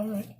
All right.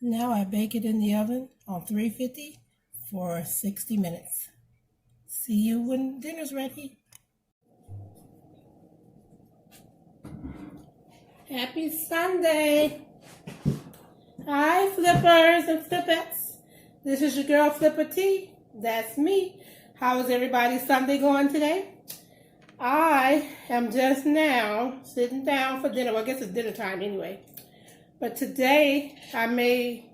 Now I bake it in the oven on 350 for 60 minutes. See you when dinner's ready. Happy Sunday. Hi, flippers and flippettes. This is your girl Flipper T. That's me. How is everybody's Sunday going today? I am just now sitting down for dinner. Well, I guess it's dinner time anyway. But today I made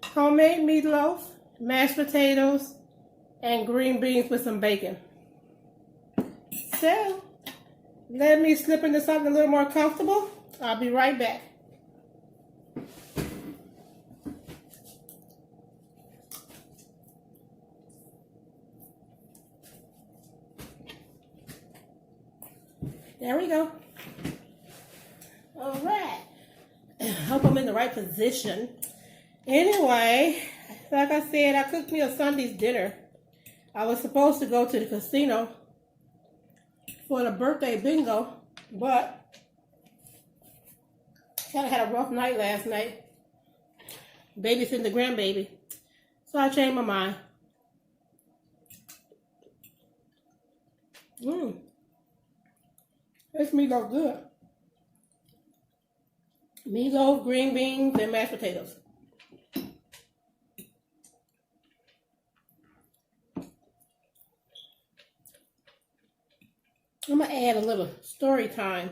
homemade meatloaf, mashed potatoes, and green beans with some bacon. So, let me slip into something a little more comfortable. I'll be right back. There we go. All right. Hope I'm in the right position. Anyway, like I said, I cooked me a Sunday's dinner. I was supposed to go to the casino for the birthday bingo, but kind of had a rough night last night, babysitting the grandbaby. So I changed my mind. This meatloaf good. Meatloaf, green beans, and mashed potatoes. I'm going to add a little story time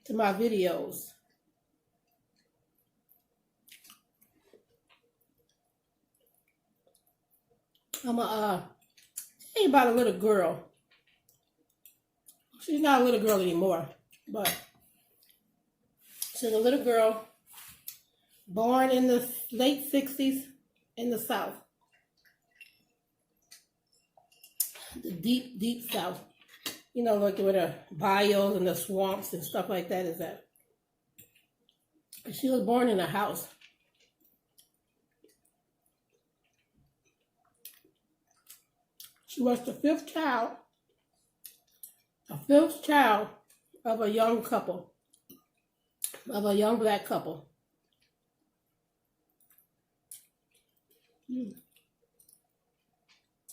to my videos. I'm going to tell you about a little girl She's not a little girl anymore, but she's a little girl born in the late 60s in the South. The deep, deep South. You know, like where the bayous and the swamps and stuff like that is at. She was born in a house. She was the fifth child of a young couple, of a young black couple.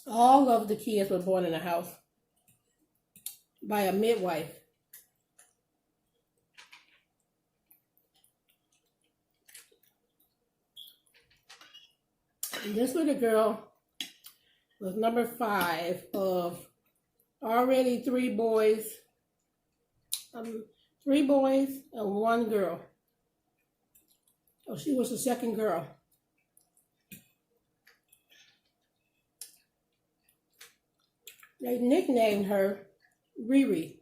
All of the kids were born in a house by a midwife. And this little girl was number 5 of already 3 boys and 1 girl. So she was the second girl. They nicknamed her Riri,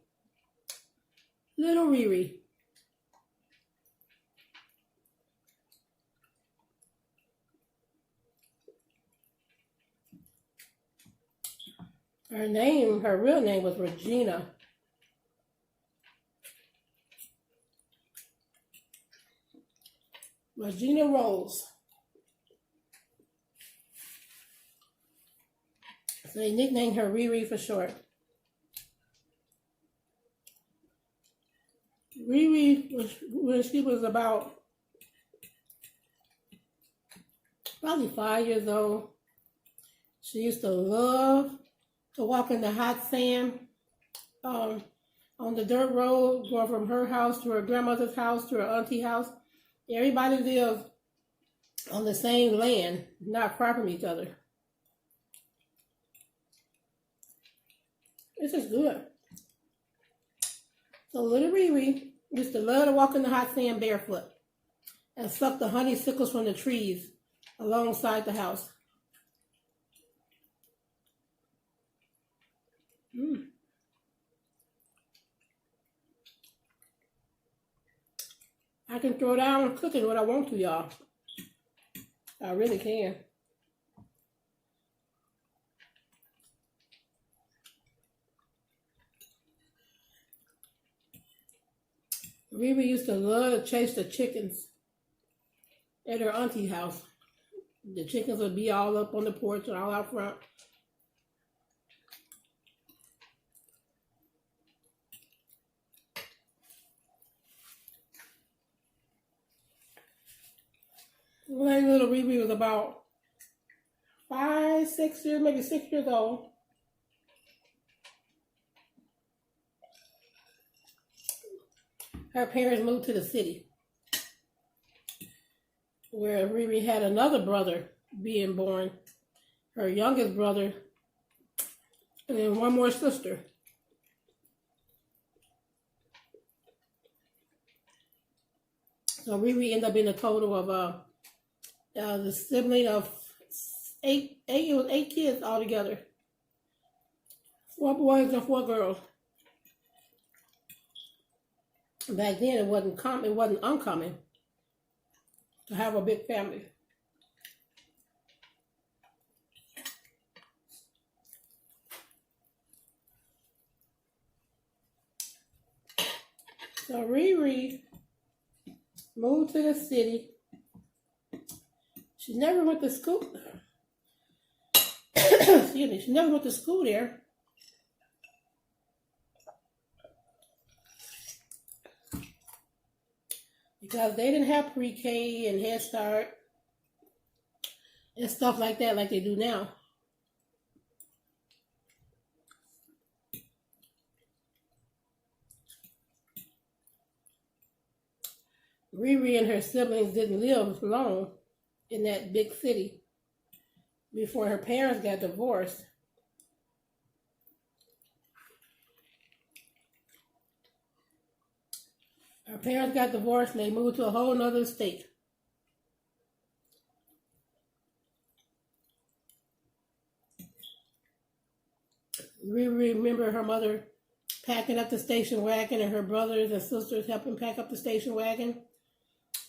little Riri. Her real name was Regina. Regina Rose. So they nicknamed her Riri for short. Riri, when she was about probably 5 years old, she used to love to walk in the hot sand on the dirt road, going from her house to her grandmother's house to her auntie's house. Everybody lived on the same land, not far from each other. This is good. So little Riri used to love to walk in the hot sand barefoot and suck the honeysuckles from the trees alongside the house. I can throw down cooking what I want to, y'all. I really can. Riri used to love to chase the chickens at her auntie's house. The chickens would be all up on the porch and all out front. When little Riri was about 5, 6 years, maybe 6 years old, her parents moved to the city, where Riri had another brother being born, her youngest brother, and then one more sister. So Riri ended up being a total of the sibling of 8 kids altogether. 4 boys and 4 girls. Back then, it wasn't uncommon to have a big family. So Riri moved to the city. She never went to school. Excuse me. She never went to school there. Because they didn't have pre-K and Head Start and stuff like that like they do now. Riri and her siblings didn't live long in that big city before her parents got divorced. Her parents got divorced and they moved to a whole nother state. Riri remembered her mother packing up the station wagon, and her brothers and sisters helping pack up the station wagon.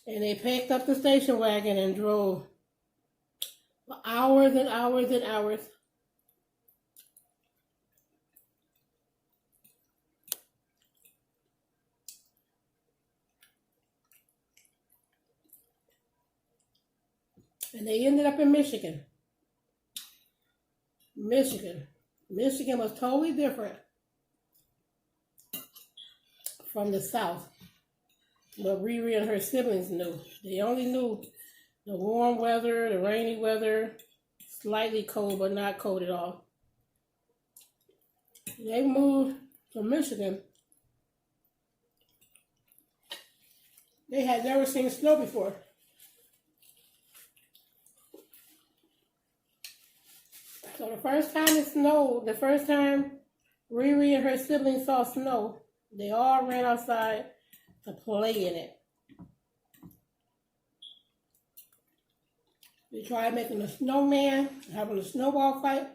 And they packed up the station wagon and drove for hours and hours and hours. And they ended up in Michigan. Michigan was totally different from the South. But Riri and her siblings knew. They only knew the warm weather, the rainy weather, slightly cold, but not cold at all. They moved to Michigan. They had never seen snow before. So the first time it snowed, the first time Riri and her siblings saw snow, they all ran outside to play in it. They tried making a snowman, having a snowball fight.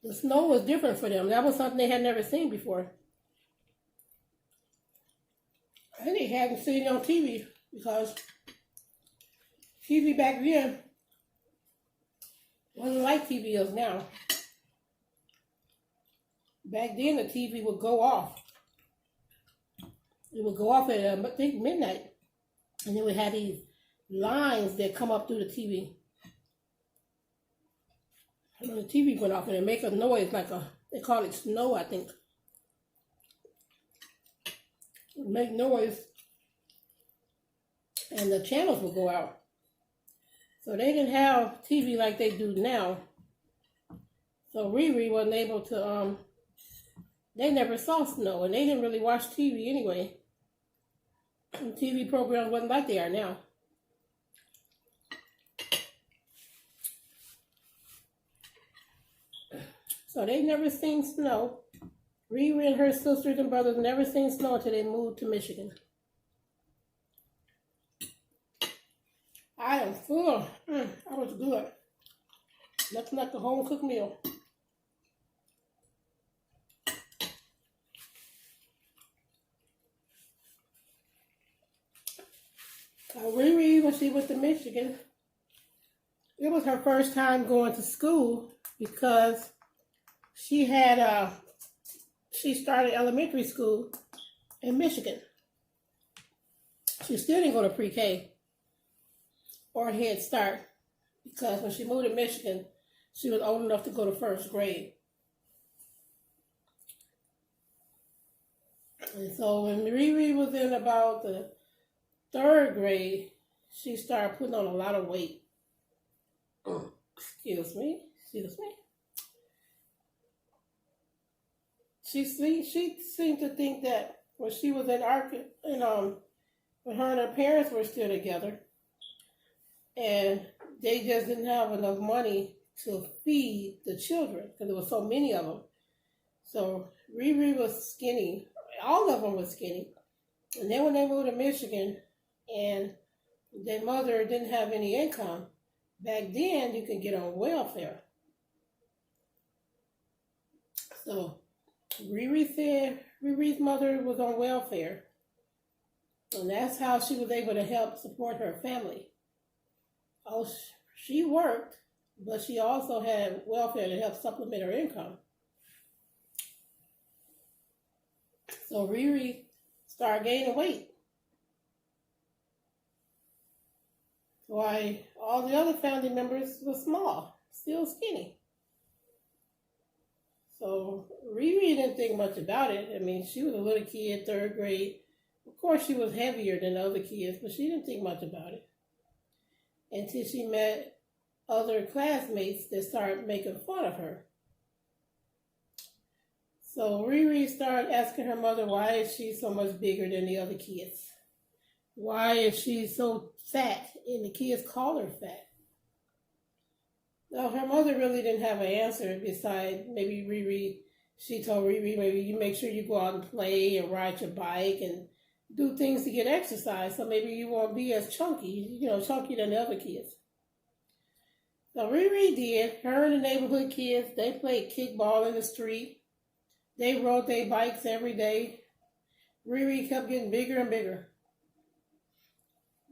The snow was different for them. That was something they had never seen before. I think they hadn't seen it on TV because TV back then wasn't like TV is now. Back then, the TV would go off. It would go off at, I think, midnight. And it would have these lines that come up through the TV. And the TV went off and it make a noise like they call it snow, I think. It would make noise. And the channels would go out. So they didn't have TV like they do now. So Riri wasn't able to, they never saw snow, and they didn't really watch TV anyway. And TV programs wasn't like they are now. So they never seen snow. Riri and her sisters and brothers never seen snow until they moved to Michigan. I am full. That was good. Nothing like a home cooked meal. Riri, when she went to Michigan, it was her first time going to school because she had she started elementary school in Michigan. She still didn't go to pre-K or Head Start because when she moved to Michigan, she was old enough to go to first grade. And so when Riri was in about the third grade, she started putting on a lot of weight. Excuse me. She seemed to think that when she was in when her and her parents were still together, and they just didn't have enough money to feed the children because there were so many of them. So Riri was skinny. All of them were skinny. And then when they moved to Michigan and their mother didn't have any income, back then you could get on welfare. So Riri said Riri's mother was on welfare. And that's how she was able to help support her family. Oh, she worked, but she also had welfare to help supplement her income. So Riri started gaining weight. Why all the other family members were small, still skinny. So Riri didn't think much about it. I mean, she was a little kid, third grade. Of course, she was heavier than the other kids, but she didn't think much about it until she met other classmates that started making fun of her. So Riri started asking her mother, why is she so much bigger than the other kids? Why is she so fat? And the kids call her fat. Now, her mother really didn't have an answer besides maybe Riri. She told Riri, maybe you make sure you go out and play and ride your bike and do things to get exercise, so maybe you won't be as chunky, chunky than the other kids. So Riri did. Her and the neighborhood kids, they played kickball in the street. They rode their bikes every day. Riri kept getting bigger and bigger.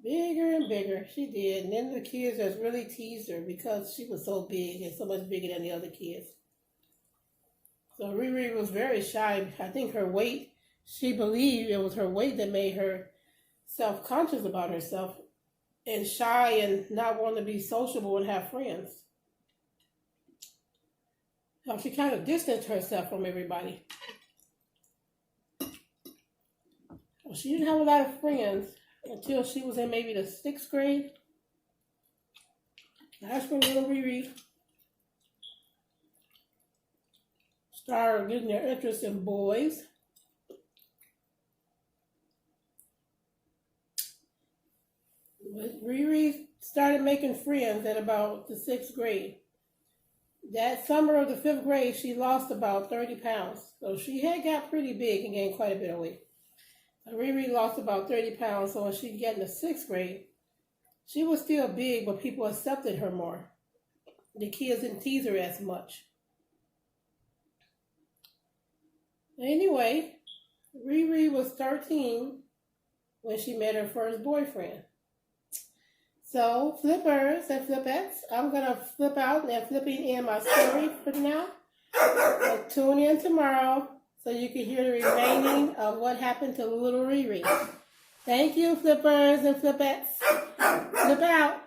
Bigger and bigger. She did. And then the kids just really teased her because she was so big and so much bigger than the other kids. So Riri was very shy. I think her weight, she believed it was her weight that made her self-conscious about herself and shy and not wanting to be sociable and have friends. So she kind of distanced herself from everybody. Well, she didn't have a lot of friends until she was in maybe the 6th grade. That's when little Riri started getting her interest in boys. But Riri started making friends at about the 6th grade. That summer of the 5th grade, she lost about 30 pounds. So she had got pretty big and gained quite a bit of weight. Riri lost about 30 pounds, so when she got in the 6th grade, she was still big, but people accepted her more. The kids didn't tease her as much. Anyway, Riri was 13 when she met her first boyfriend. So, flippers and flippettes, I'm going to flip out and flipping in my story for now. So tune in tomorrow so you can hear the remaining of what happened to little Riri. Thank you, flippers and flippettes. Flip out.